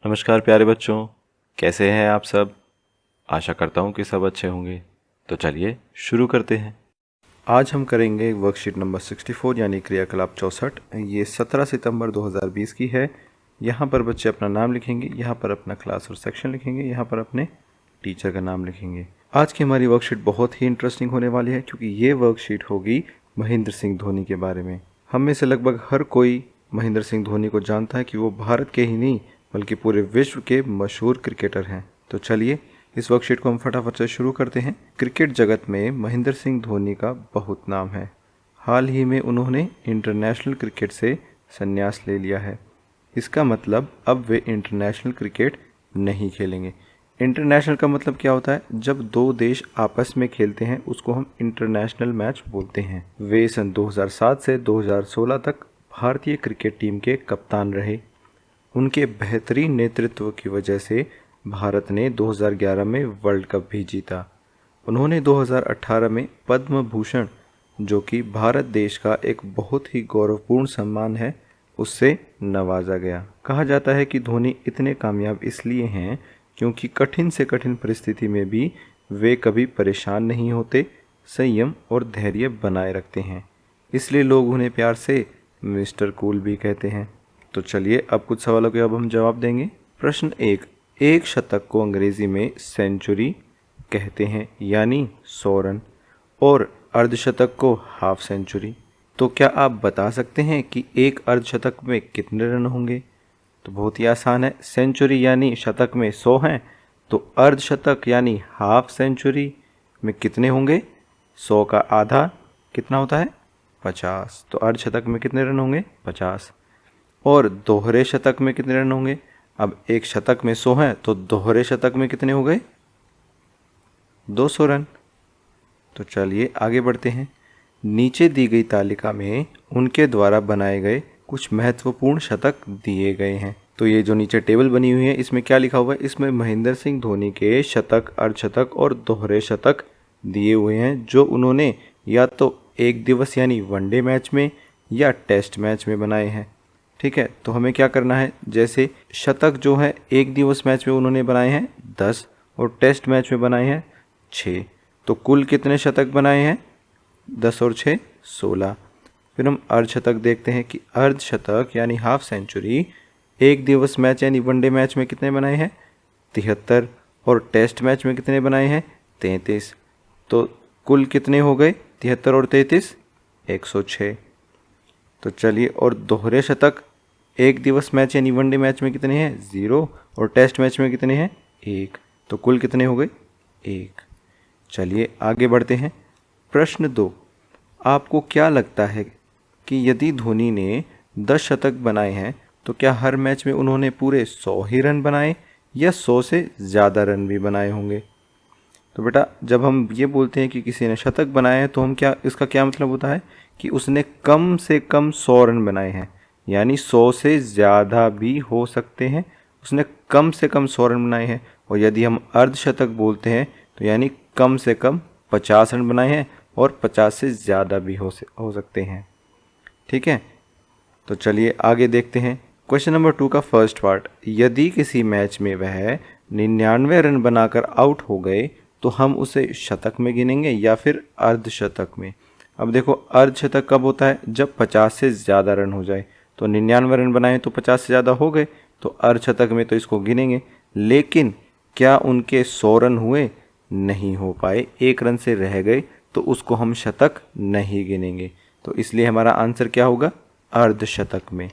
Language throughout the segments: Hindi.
नमस्कार प्यारे बच्चों, कैसे हैं आप सब। आशा करता हूं कि सब अच्छे होंगे। तो चलिए शुरू करते हैं। आज हम करेंगे वर्कशीट नंबर 64 यानी क्रियाकलाप 64। ये 17 सितंबर 2020 की है। यहाँ पर बच्चे अपना नाम लिखेंगे, यहाँ पर अपना क्लास और सेक्शन लिखेंगे, यहाँ पर अपने टीचर का नाम लिखेंगे। आज की हमारी वर्कशीट बहुत ही इंटरेस्टिंग होने वाली है क्योंकि ये वर्कशीट होगी महेंद्र सिंह धोनी के बारे में। हम में से लगभग हर कोई महेंद्र सिंह धोनी को जानता है कि वो भारत के ही नहीं बल्कि पूरे विश्व के मशहूर क्रिकेटर हैं। तो चलिए इस वर्कशीट को हम फटाफट से शुरू करते हैं। क्रिकेट जगत में महेंद्र सिंह धोनी का बहुत नाम है। हाल ही में उन्होंने इंटरनेशनल क्रिकेट से संन्यास ले लिया है। इसका मतलब अब वे इंटरनेशनल क्रिकेट नहीं खेलेंगे। इंटरनेशनल का मतलब क्या होता है? जब दो देश आपस में खेलते हैं उसको हम इंटरनेशनल मैच बोलते हैं। वे सन 2007 से 2016 तक भारतीय क्रिकेट टीम के कप्तान रहे। उनके बेहतरीन नेतृत्व की वजह से भारत ने 2011 में वर्ल्ड कप भी जीता। उन्होंने 2018 में पद्म भूषण, जो कि भारत देश का एक बहुत ही गौरवपूर्ण सम्मान है, उससे नवाजा गया। कहा जाता है कि धोनी इतने कामयाब इसलिए हैं क्योंकि कठिन से कठिन परिस्थिति में भी वे कभी परेशान नहीं होते, संयम और धैर्य बनाए रखते हैं। इसलिए लोग उन्हें प्यार से मिस्टर कूल भी कहते हैं। तो चलिए अब कुछ सवालों के अब हम जवाब देंगे। प्रश्न 1, एक शतक को अंग्रेजी में सेंचुरी कहते हैं यानी 100 रन, और अर्धशतक को हाफ सेंचुरी। तो क्या आप बता सकते हैं कि एक अर्धशतक में कितने रन होंगे? तो बहुत ही आसान है। सेंचुरी यानी शतक में 100 हैं, तो अर्धशतक यानी हाफ सेंचुरी में कितने होंगे? 100 का आधा कितना होता है? 50। तो अर्धशतक में कितने रन होंगे? 50। और दोहरे शतक में कितने रन होंगे? अब एक शतक में 100 हैं तो दोहरे शतक में कितने हो गए? 200 रन। तो चलिए आगे बढ़ते हैं। नीचे दी गई तालिका में उनके द्वारा बनाए गए कुछ महत्वपूर्ण शतक दिए गए हैं। तो ये जो नीचे टेबल बनी हुई है इसमें क्या लिखा हुआ है? इसमें महेंद्र सिंह धोनी के शतक, अर्धशतक और दोहरे शतक दिए हुए हैं जो उन्होंने या तो एक दिवस यानी वनडे मैच में या टेस्ट मैच में बनाए हैं। ठीक है, तो हमें क्या करना है? जैसे शतक जो है एक दिवस मैच में उन्होंने बनाए हैं 10 और टेस्ट मैच में बनाए हैं 6। तो कुल कितने शतक बनाए हैं? 10 और 6 16। फिर हम अर्धशतक देखते हैं कि अर्धशतक यानी हाफ सेंचुरी एक दिवस मैच यानी वनडे मैच में कितने बनाए हैं? 73। और टेस्ट मैच में कितने बनाए हैं? 33। तो कुल कितने हो गए? 73 और 33 106। तो चलिए, और दोहरे शतक एक दिवस मैच यानी वनडे मैच में कितने हैं? 0। और टेस्ट मैच में कितने हैं? 1। तो कुल कितने हो गए? 1। चलिए आगे बढ़ते हैं। प्रश्न 2, आपको क्या लगता है कि यदि धोनी ने 10 शतक बनाए हैं तो क्या हर मैच में उन्होंने पूरे 100 ही रन बनाए या 100 से ज़्यादा रन भी बनाए होंगे? तो बेटा, जब हम ये बोलते हैं कि किसी ने शतक बनाए हैं तो हम क्या, इसका क्या मतलब होता है कि उसने कम से कम 100 रन बनाए हैं, यानी 100 से ज़्यादा भी हो सकते हैं। उसने कम से कम 100 रन बनाए हैं। और यदि हम अर्धशतक बोलते हैं तो यानी कम से कम 50 रन बनाए हैं और 50 से ज़्यादा भी हो सकते हैं। ठीक है, तो चलिए आगे देखते हैं। क्वेश्चन नंबर 2 का फर्स्ट पार्ट, यदि किसी मैच में वह 99 रन बनाकर आउट हो गए तो हम उसे शतक में गिनेंगे या फिर अर्धशतक में? अब देखो, अर्धशतक कब होता है? जब 50 से ज़्यादा रन हो जाए। तो 99 रन बनाए तो 50 से ज़्यादा हो गए, तो अर्धशतक में तो इसको गिनेंगे। लेकिन क्या उनके 100 रन हुए? नहीं हो पाए, 1 रन से रह गए, तो उसको हम शतक नहीं गिनेंगे। तो इसलिए हमारा आंसर क्या होगा? अर्धशतक में।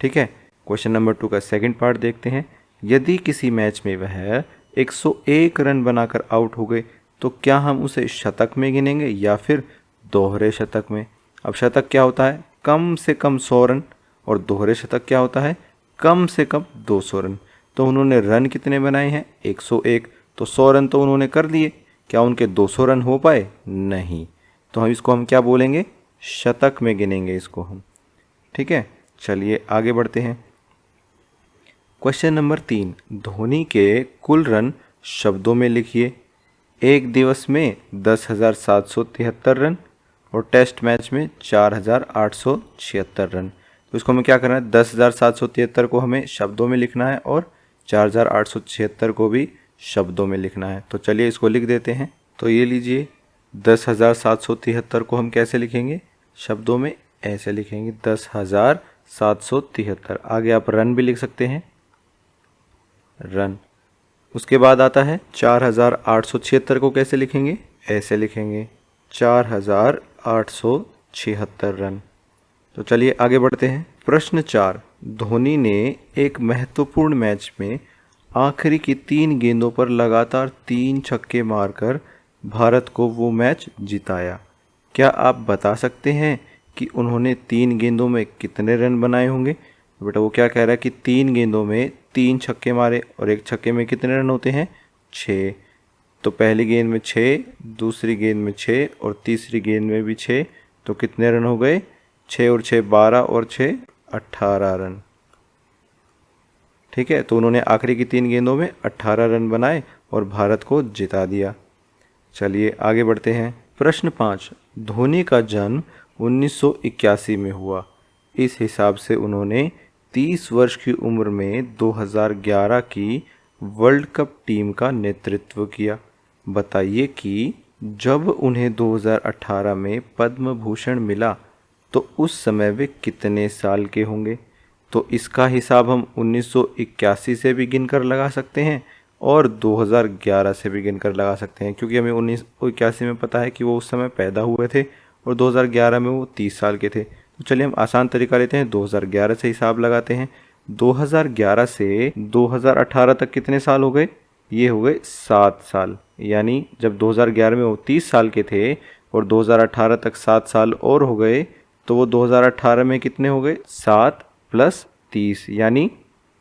ठीक है, क्वेश्चन नंबर 2 का सेकंड पार्ट देखते हैं। यदि किसी मैच में वह 101 रन बनाकर आउट हो गए तो क्या हम उसे शतक में गिनेंगे या फिर दोहरे शतक में? अब शतक क्या होता है? कम से कम 100 रन, और दोहरे शतक क्या होता है? कम से कम 200 रन। तो उन्होंने रन कितने बनाए हैं? 101। तो 100 रन तो उन्होंने कर लिए, क्या उनके 200 रन हो पाए? नहीं। तो हम इसको क्या बोलेंगे? शतक में गिनेंगे इसको हम। ठीक है, चलिए आगे बढ़ते हैं। क्वेश्चन नंबर 3, धोनी के कुल रन शब्दों में लिखिए। एक दिवस में 10,773 रन और टेस्ट मैच में 4,876 रन। तो इसको हमें क्या करना है? 10,773 को हमें शब्दों में लिखना है और 4876 को भी शब्दों में लिखना है। तो चलिए इसको लिख देते हैं। तो ये लीजिए 10,773 को हम कैसे लिखेंगे? शब्दों में ऐसे लिखेंगे 10,773। आगे आप रन भी लिख सकते हैं, रन। उसके बाद आता है 4,876 को कैसे लिखेंगे? ऐसे लिखेंगे 4,876 रन। तो चलिए आगे बढ़ते हैं। प्रश्न 4, धोनी ने एक महत्वपूर्ण मैच में आखिरी की 3 गेंदों पर लगातार 3 छक्के मारकर भारत को वो मैच जिताया। क्या आप बता सकते हैं कि उन्होंने 3 गेंदों में कितने रन बनाए होंगे? तो बेटा वो क्या कह रहा है कि 3 गेंदों में 3 छक्के मारे, और एक छक्के में कितने रन होते हैं? 6। तो पहली गेंद में 6, दूसरी गेंद में 6 और तीसरी गेंद में भी 6। तो कितने रन हो गए? 6 और 6 12 और 6 18 रन। ठीक है, तो उन्होंने आखिरी की 3 गेंदों में 18 रन बनाए और भारत को जिता दिया। चलिए आगे बढ़ते हैं। प्रश्न 5, धोनी का जन्म 1981 में हुआ। इस हिसाब से उन्होंने 30 वर्ष की उम्र में 2011 की वर्ल्ड कप टीम का नेतृत्व किया। बताइए कि जब उन्हें 2018 में पद्म भूषण मिला तो उस समय वे कितने साल के होंगे? तो इसका हिसाब हम 1981 से भी गिनकर लगा सकते हैं और 2011 से भी गिनकर लगा सकते हैं, क्योंकि हमें 1981 में पता है कि वो उस समय पैदा हुए थे और 2011 में वो 30 साल के थे। तो चलिए हम आसान तरीका लेते हैं, 2011 से हिसाब लगाते हैं। 2011 से 2018 तक कितने साल हो गए? ये हो गए 7 साल। यानी जब 2011 में वो 30 साल के थे और 2018 तक 7 साल और हो गए, तो वो 2018 में कितने हो गए? 7 + 30 यानी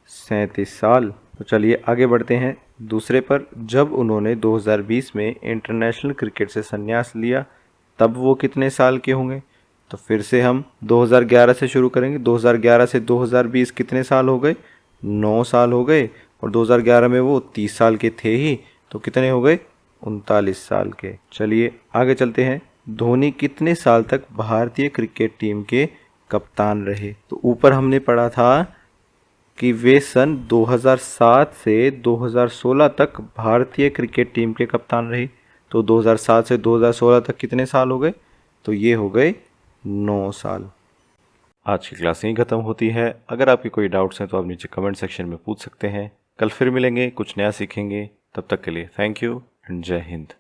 37 साल। तो चलिए आगे बढ़ते हैं दूसरे पर। जब उन्होंने 2020 में इंटरनेशनल क्रिकेट से संन्यास लिया तब वो कितने साल के होंगे? तो फिर से हम 2011 से शुरू करेंगे। 2011 से 2020 कितने साल हो गए? 9 साल हो गए। और 2011 में वो 30 साल के थे ही, तो कितने हो गए? 39 साल के। चलिए आगे चलते हैं। धोनी कितने साल तक भारतीय क्रिकेट टीम के कप्तान रहे? तो ऊपर हमने पढ़ा था कि वे सन 2007 से 2016 तक भारतीय क्रिकेट टीम के कप्तान रहे। तो 2007 से 2016 तक कितने साल हो गए? तो ये हो गए 9 साल। आज की क्लास यहीं ख़त्म होती है। अगर आपके कोई डाउट्स हैं तो आप नीचे कमेंट सेक्शन में पूछ सकते हैं। कल फिर मिलेंगे, कुछ नया सीखेंगे। तब तक के लिए थैंक यू एंड जय हिंद।